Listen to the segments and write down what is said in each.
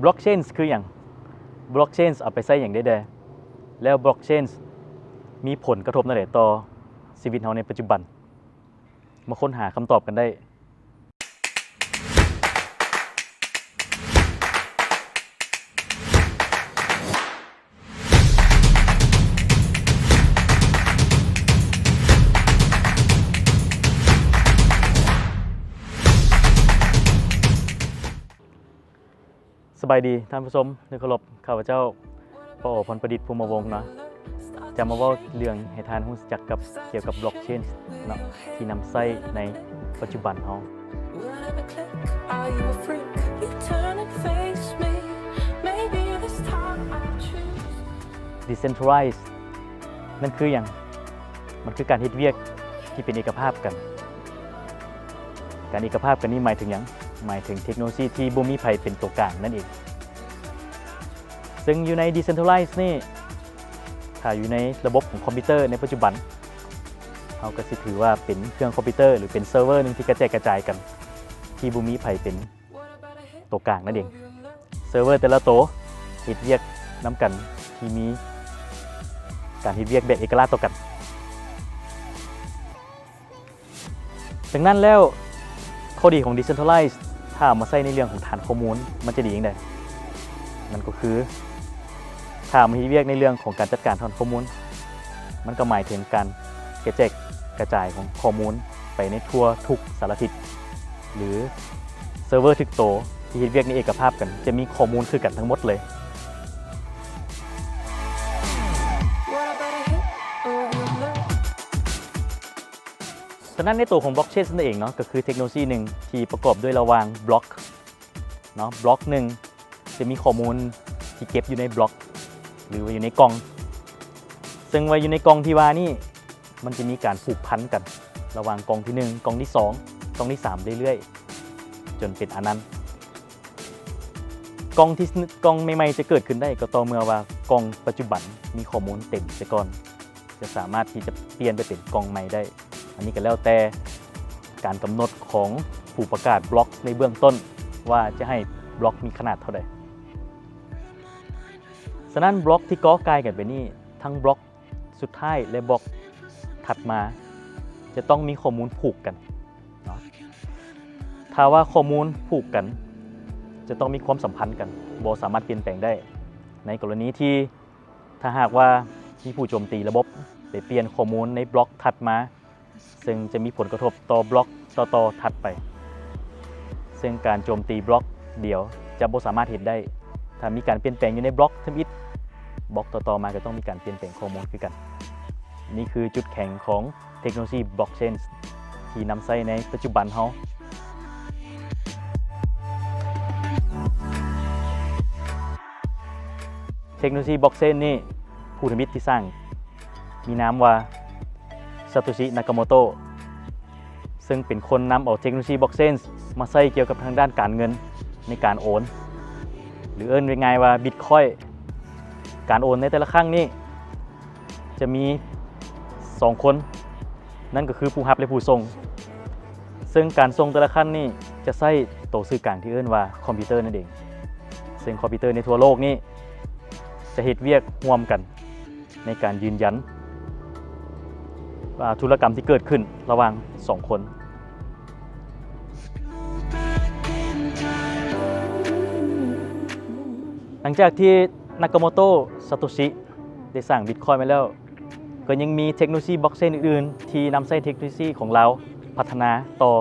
บล็อกเชนคืออย่างบล็อกเชนเอาไปใช้อย่างได้แล้วบล็อกเชนมีผลกระทบนั่นแหละต่อชีวิตเราในปัจจุบันมาค้นหาคำตอบกันได้สบายดีท่านผู้ชมที่เคารพข้าพเจ้าปอพรประดิษฐ์ภูมิวงศ์เนาะจะมาเว่าเรื่องให้ท่านรู้จักกับเกี่ยวกับบล็อกเชนเนาะที่นำใช้ในปัจจุบันเรา Decentralized นั่นคืออย่างมันคือการเฮ็ดเวียกที่เป็นเอกภาพกันการเอกภาพกันนี้หมายถึงอย่างหมายถึงเทคโนโลยีที่บ่มีไผเป็นตัวกลางนั่นเองซึ่งอยู่ใน Decentralized นี่ถ้าอยู่ในระบบของคอมพิวเตอร์ในปัจจุบันเราก็สิถือว่าเป็นเครื่องคอมพิวเตอร์หรือเป็นเซิร์ฟเวอร์นึงที่กระจายกันที่บ่มีไผเป็นตัวกลางนั่นเองเซิร์ฟเวอร์แต่ละตัวเฮ็ดเวียกนำกันที่มีการเฮ็ดเวียกแบบเอกราชต่อกันดังนั้นแล้วข้อดีของ Decentralized ถ้ามาใช้ในเรื่องของฐานข้อมูลมันจะดีอย่างไรนั่นก็คือถ้ามาเฮ็ดเวียกในเรื่องของการจัดการฐานข้อมูลมันก็หมายถึงการกระจายของข้อมูลไปในทั่วทุกสารทิศหรือเซิร์ฟเวอร์ทุกตัวที่เฮ็ดเวียกในเอกภาพกันจะมีข้อมูลคือกันทั้งหมดเลยฉะนั้นในตัวของบล็อกเชนนั่นเองเนาะก็คือเทคโนโลยีหนึ่งที่ประกอบด้วยระหว่างบล็อกเนาะบล็อกหนึ่งจะมีข้อมูลที่เก็บอยู่ในบล็อกหรือว่าอยู่ในกล่องซึ่งว่าอยู่ในกล่องที่ว่านี่มันจะมีการผูกพันกันระหว่างกล่องที่1กล่องที่2กล่องที่3เรื่อยๆจนเป็นอนันต์กล่องใหม่ๆจะเกิดขึ้นได้ก็ต่อเมื่อว่ากล่องปัจจุบันมีข้อมูลเต็มเสียก่อนจะสามารถที่จะเปลี่ยนไปเป็นกล่องใหม่ได้อันนี้ก็แล้วแต่การกำหนดของผู้ประกาศบล็อกในเบื้องต้นว่าจะให้บล็อกมีขนาดเท่าใดฉะนั้นบล็อกที่ก่อกลายกันไปนี่ทั้งบล็อกสุดท้ายและบล็อกถัดมาจะต้องมีข้อมูลผูกกันเนาะถ้าว่าข้อมูลผูกกันจะต้องมีความสัมพันธ์กันบ่สามารถเปลี่ยนแปลงได้ในกรณีที่ถ้าหากว่ามีผู้โจมตีระบบไปเปลี่ยนข้อมูลในบล็อกถัดมาซึ่งจะมีผลกระทบต่อบล็อกต่อถัดไปซึ่งการโจมตีบล็อกเดียวจะบ่สามารถเห็นได้ถ้ามีการเปลี่ยนแปลงอยู่ในบล็อกทมิดบล็อกต่อมาก็ต้องมีการเปลี่ยนแปลงข้อมูลคือกันนี่คือจุดแข็งของเทคโนโลยีบล็อกเชนที่นำใช้ในปัจจุบันเราเทคโนโลยีบล็อกเชนนี่ผู้ทำมิตรที่สร้างมีนามว่าซาโตชิ นากาโมโตะซึ่งเป็นคนนำเอาเทคโนโลยีบล็อกเชนมาใช้เกี่ยวกับทางด้านการเงินในการโอนหรือเอิ้นง่ายๆว่าบิตคอยน์การโอนในแต่ละครั้งนี้จะมี2คนนั่นก็คือผู้รับและผู้ส่งซึ่งการส่งแต่ละครั้งนี้จะใช้ตัวสื่อกลางที่เอิ้นว่าคอมพิวเตอร์นั่นเองซึ่งคอมพิวเตอร์ในทั่วโลกนี้จะเฮ็ดเวียกร่วมกันในการยืนยันธุรกรรมที่เกิดขึ้นระหว่าง2คนหลังจากที่นากาโมโตะ ซาโตชิได้สร้างบิตคอยน์มาแล้วก็ยังมีเทคโนโลยีบล็อกเชนอื่นๆที่นำใช้เทคโนโลยีของเราพัฒนาต่อ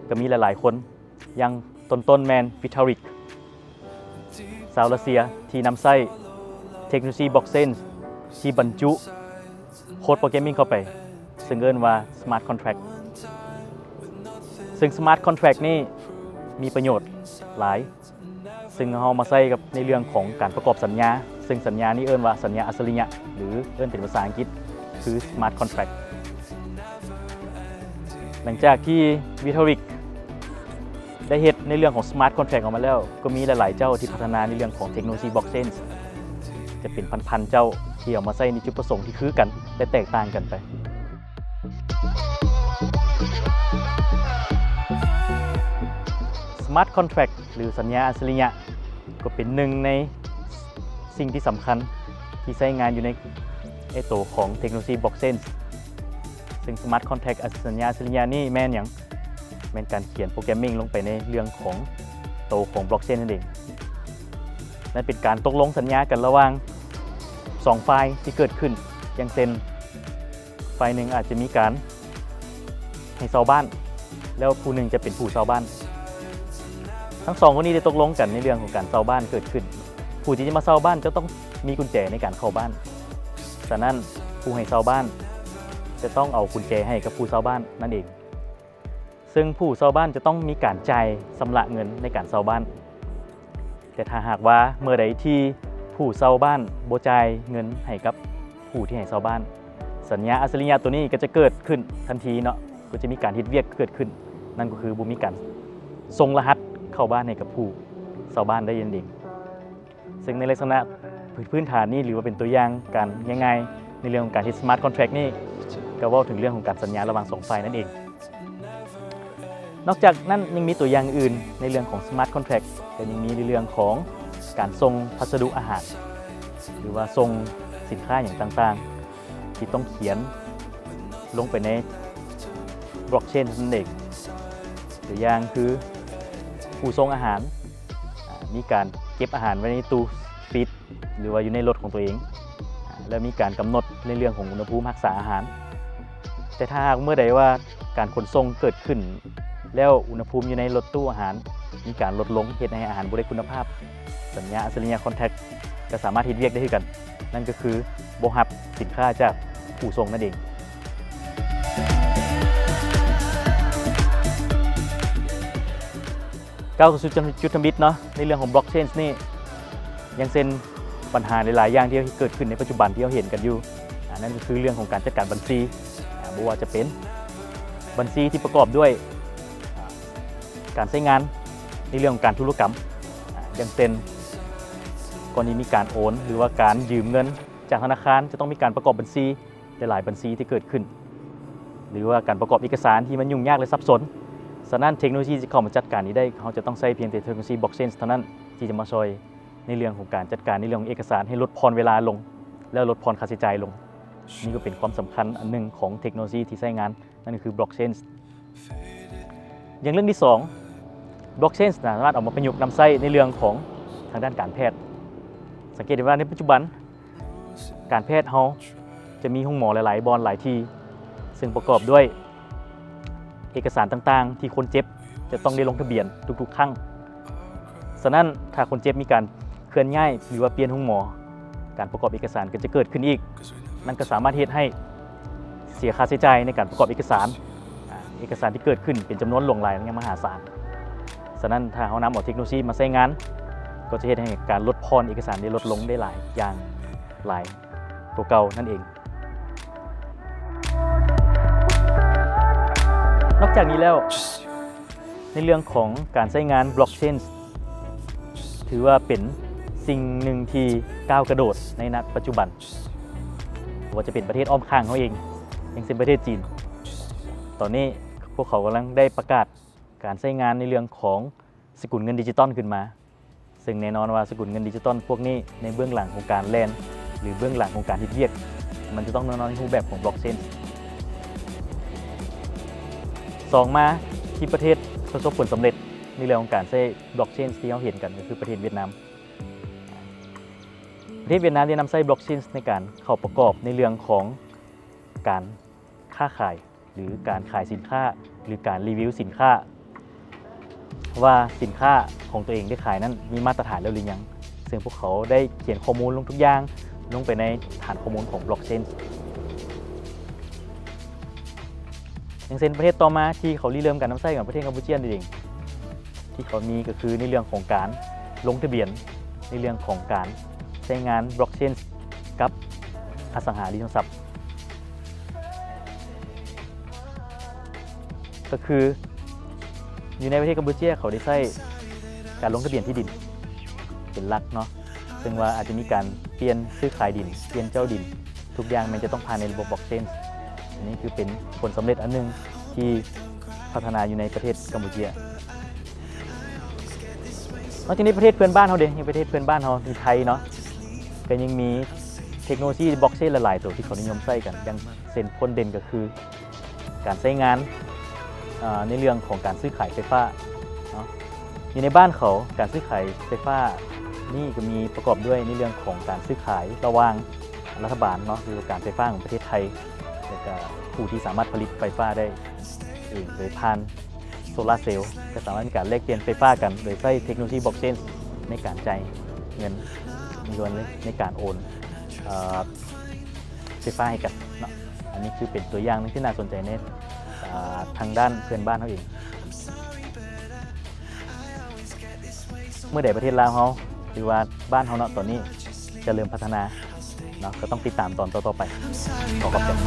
ก็มีหลายๆคนอย่างต้นแมน วิทาริกชาวรัสเซียที่นำใช้เทคโนโลยีบล็อกเชนที่บรรจุโค้ดโปรแกรมมิ่งเข้าไปซึ่งเรียกว่า Smart Contract ซึ่ง Smart Contract นี่มีประโยชน์หลายซึ่งเรามาใช้กับในเรื่องของการประกอบสัญญาซึ่งสัญญานี้เรียกว่าสัญญาอัจฉริยะหรือเรียกเป็นภาษาอังกฤษคือ Smart Contract หลังจากที่วิทาริกได้เฮ็ดในเรื่องของ Smart Contract ออกมาแล้วก็มีหลายๆเจ้าที่พัฒนาในเรื่องของเทคโนโลยีบล็อกเชนจะเป็นพันๆเจ้าที่เอามาใช้ในจุดประสงค์ที่คือกันแต่แตกต่างกันไป Smart Contract หรือสัญญาอัจฉริยะ ก็เป็นหนึ่งในสิ่งที่สำคัญที่ใช้งานอยู่ในตัวของเทคโนโลยีบล็อกเชนซึ่ง Smart Contract สัญญานี่แม่นอย่างแม่นการเขียนโปรแกรมมิ่งลงไปในเรื่องของตัวของบล็อกเชนนั่นเองนั่นเป็นการตกลงสัญญากันระหว่าง2ฝ่ายที่เกิดขึ้นอย่างเช่นฝ่ายหนึ่งอาจจะมีการให้เช่าบ้านแล้วผู้หนึ่งจะเป็นผู้เช่าบ้านทั้งสองคนนี้ได้ตกลงกันในเรื่องของการเช่าบ้านเกิดขึ้นผู้ที่จะมาเช่าบ้านจะต้องมีกุญแจในการเข้าบ้านฉะนั้นผู้ให้เช่าบ้านจะต้องเอากุญแจให้กับผู้เช่าบ้านนั่นเองซึ่งผู้เช่าบ้านจะต้องมีการจ่ายชำระเงินในการเช่าบ้านแต่ถ้าหากว่าเมื่อใดที่ผู้เช่าบ้านบ่จ่ายเงินให้กับผู้ที่ให้เช่าบ้านสัญญาอัศริยะตัวนี้ก็จะเกิดขึ้นทันทีเนาะก็จะมีการเฮ็ดเวียกเกิดขึ้นนั่นก็คือบ่มีการส่งรหัสเข้าบ้านให้กับผู้เช่าบ้านได้ยันเองซึ่งในลักษณะพื้นฐานนี้หรือว่าเป็นตัวอย่างการง่ายๆในเรื่องของการที่ Smart Contract นี่ก็เว้าถึงเรื่องของการสัญญาระหว่าง2ฝ่ายนั่นเองนอกจากนั้นยังมีตัวอย่างอื่นในเรื่องของ Smart Contract ก็ยังมีในเรื่องของการส่งพัสดุอาหารหรือว่าส่งสินค้าอย่างต่างๆที่ต้องเขียนลงไปในบล็อกเชนนั่นเองตัวอย่างคือผู้ส่งอาหารมีการเก็บอาหารไว้ในตู้ฟรีซหรือว่าอยู่ในรถของตัวเองแล้วมีการกำหนดในเรื่องของอุณหภูมิรักษาอาหารแต่ถ้าเมื่อใดว่าการขนส่งเกิดขึ้นแล้วอุณหภูมิอยู่ในรถตู้อาหารมีการลดลงเฮ็ดให้อาหารบ่ได้คุณภาพสัญญาอัศริยะคอนแทคก็สามารถเฮ็ดเวียกได้คือกันนั่นก็คือบ่รับสินค้าจากผู้ส่งนั่นเองก้าวสู่จุดทมิตเนาะในเรื่องของบล็อกเชนนี่ยังเช่นปัญหาหลายๆอย่างที่เกิดขึ้นในปัจจุบันที่เราเห็นกันอยู่นั่นก็คือเรื่องของการจัดการบัญชีบ่ว่าจะเป็นบัญชีที่ประกอบด้วยการใช้งานในเรื่องของการธุรกรรมอย่างเช่นกรณีมีการโอนหรือว่าการยืมเงินจากธนาคารจะต้องมีการประกอบบัญชีหลายบัญชีที่เกิดขึ้นหรือว่าการประกอบเอกสารที่มันยุ่งยากและซับซ้อนฉะนั้นเทคโนโลยีที่เข้ามาจัดการนี้ได้เขาจะต้องใช้เพียงแต่เทคโนโลยีบล็อกเชนเท่านั้นที่จะมาช่วยในเรื่องของการจัดการในเรื่องของเอกสารให้ลดพรเวลาลงแล้วลดพรค่าใช้จ่ายลงนี่ก็เป็นความสำคัญอันหนึ่งของเทคโนโลยีที่ใช้งานนั่นก็คือบล็อกเชนอย่างเรื่องที่2บล็อกเชนสามารถออกมาประยุกต์นำใช้ในเรื่องของทางด้านการแพทย์สังเกตได้ว่าในปัจจุบันการแพทย์เราจะมีห้องหมอหลายๆบอนหลายที่ซึ่งประกอบด้วยเอกสารต่างๆที่คนเจ็บจะต้องได้ลงทะเบียนทุกๆครั้งฉะนั้นถ้าคนเจ็บมีการเคลื่อนย้ายหรือว่าเปลี่ยนห้องหมอการประกอบเอกสารก็จะเกิดขึ้นอีกนั่นก็สามารถเฮ็ดให้เสียค่าใช้จ่ายในการประกอบเอกสารที่เกิดขึ้นเป็นจำนวนหลวงหลายอย่างมหาศาลฉะนั้นถ้าเรานำเอาเทคโนโลยีมาใช้งานก็จะเฮ็ดให้การลดพรเอกสารได้ลดลงได้หลายอย่างหลายตัวเก่านั่นเองนอกจากนี้แล้วในเรื่องของการใช้งานบล็อกเชนถือว่าเป็นสิ่งหนึ่งที่ก้าวกระโดดในณปัจจุบันว่าจะเป็นประเทศอ้อมข้างเขาเองอย่างเช่นประเทศจีนตอนนี้พวกเขากำลังได้ประกาศการใช้งานในเรื่องของสกุลเงินดิจิตอลขึ้นมาซึ่งแน่นอนว่าสกุลเงินดิจิตอลพวกนี้ในเบื้องหลังของการแลนหรือเบื้องหลังของการเฮ็ดเวียกมันจะต้องแน่นอนในรูปแบบของบล็อกเชน2มาที่ประเทศประสบผลสำเร็จในเรื่องของการใช้บล็อกเชนที่เราเห็นกันก็คือประเทศเวียดนามที่นำใช้บล็อกเชนในการเข้าประกอบในเรื่องของการค้าขายหรือการขายสินค้าหรือการรีวิวสินค้าว่าสินค้าของตัวเองได้ขายนั้นมีมาตรฐานแล้วหรือยังซึ่งพวกเขาได้เขียนข้อมูลลงทุกอย่างลงไปในฐานข้อมูลของบล็อกเชนอย่างเช่นประเทศต่อมาที่เขาเริ่มการนำใช้กับประเทศกัมพูชาเองที่เขามีก็คือในเรื่องของการลงทะเบียนในเรื่องของการใช้งานบล็อกเชนกับอสังหาริมทรัพย์ก็คืออยู่ในประเทศกัมพูชาเขาได้ใช้การลงทะเบียนที่ดินเป็นหลักเนาะซึ่งว่าอาจจะมีการเปลี่ยนซื้อขายดินเปลี่ยนเจ้าดินทุกอย่างมันจะต้องผ่านในระบบบล็อกเชนอันนี้คือเป็นผลสำเร็จอันนึงที่พัฒนาอยู่ในประเทศกัมพูชา นอกจากนี้ประเทศเพื่อนบ้านเขาเด้ยังประเทศเพื่อนบ้านเขาที่ไทยเนาะก็ยังมีเทคโนโลยีบล็อกเชนหลายๆตัวที่เขานิยมใช้กันอย่างเช่นพ้นเด่นก็คือการใช้งานในเรื่องของการซื้อขายไฟฟ้าเนาะอยู่ในบ้านเขาการซื้อขายไฟฟ้านี่ก็มีประกอบด้วยในเรื่องของการซื้อขายระหว่างรัฐบาลเนาะคือการไฟฟ้าของประเทศไทยและก็ผู้ที่สามารถผลิตไฟฟ้าได้เองโดยผ่านโซลาร์เซลล์ก็สามารถมีการแลกเปลี่ยนไฟฟ้ากันโดยใช้เทคโนโลยีบล็อกเชนในการจ่ายเงินในการโอนไฟฟ้าให้กันเนาะอันนี้คือเป็นตัวอย่างนึงที่น่าสนใจในทางด้านเพื่อนบ้านเขาเองเมื่อใดประเทศลาวเขาหรือว่าบ้านเขาเนาะตอนนี้จะเริ่มพัฒนาเนาะก็ต้องติดตามตอนต่อๆไปขอบคุณ